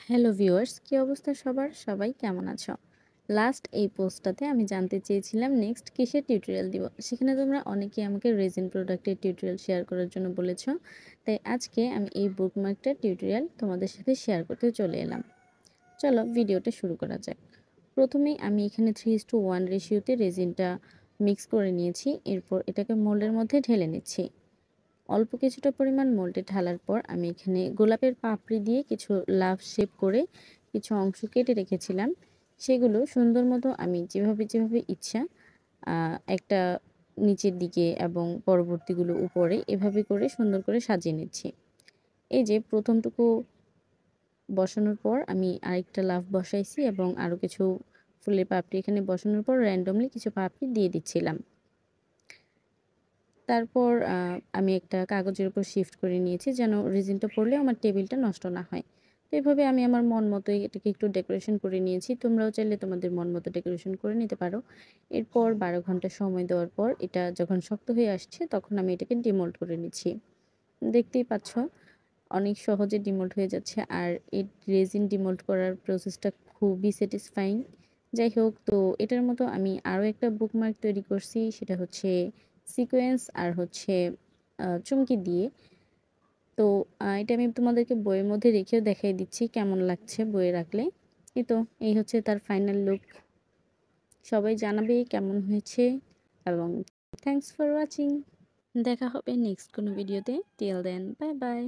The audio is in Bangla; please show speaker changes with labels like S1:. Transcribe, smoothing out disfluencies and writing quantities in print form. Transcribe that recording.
S1: হ্যালো ভিউয়ার্স, কি অবস্থা সবার? সবাই কেমন আছো? লাস্ট এই পোস্টটাতে আমি জানতে চেয়েছিলাম নেক্সট কিসের টিউটোরিয়াল দিব। সেখানে তোমরা অনেকেই আমাকে রেজিন প্রোডাক্টের টিউটোরিয়াল শেয়ার করার জন্য বলেছো। তাই আজকে আমি এই বুকমার্কটার টিউটোরিয়াল তোমাদের সাথে শেয়ার করতে চলে এলাম। চলো ভিডিওটা শুরু করা যাক। প্রথমেই আমি এখানে 3:1 রেশিওতে রেজিনটা মিক্স করে নিয়েছি। এরপর এটাকে মোল্ডের মধ্যে ঢেলে নিচ্ছি। অল্প কিছুটা পরিমাণ মোল্ডে ঢালার পর আমি এখানে গোলাপের পাপড়ি দিয়ে কিছু লাভ শেপ করে কিছু অংশ কেটে রেখেছিলাম। সেগুলো সুন্দর মতো আমি যেভাবে ইচ্ছা একটা নিচের দিকে এবং পরবর্তীগুলো উপরে এভাবে করে সুন্দর করে সাজিয়ে নিচ্ছি। এই যে প্রথমটুকু বসানোর পর আমি আরেকটা লাভ বসাইছি এবং আরও কিছু ফুলের পাপড়ি এখানে বসানোর পর র্যান্ডমলি কিছু পাপড়ি দিয়ে দিচ্ছিলাম। তারপর আমি একটা কাগজের উপর শিফট করে নিয়েছি যেন রেজিনটা পড়লে আমার টেবিলটা নষ্ট না হয়। তো এভাবে আমি আমার মন মতোই এটাকে একটু ডেকোরেশন করে নিয়েছি। তোমরাও চাইলে তোমাদের মন মতো ডেকোরেশন করে নিতে পারো। এরপর ১২ ঘন্টা সময় দেওয়ার পর এটা যখন শক্ত হয়ে আসছে তখন আমি এটাকে ডিমোল্ড করে নিচ্ছি। দেখতেই পাচ্ছ অনেক সহজে ডিমোল্ড হয়ে যাচ্ছে। আর এই রেজিন ডিমোল্ড করার প্রসেসটা খুবই স্যাটিসফাইং। যাই হোক, তো এটার মতো আমি আরও একটা বুকমার্ক তৈরি করছি, সেটা হচ্ছে সিকোয়েন্স আর হচ্ছে চুমকি দিয়ে। তো এটা আমি তোমাদেরকে বইয়ের মধ্যে রেখেও দেখাই দিচ্ছি কেমন লাগছে বইয়ে রাখলে। এই হচ্ছে তার ফাইনাল লুক। সবাই জানাবে কেমন হয়েছে এবং থ্যাংকস ফর ওয়াচিং। দেখা হবে নেক্সট কোনো ভিডিওতে। Till then, bye by.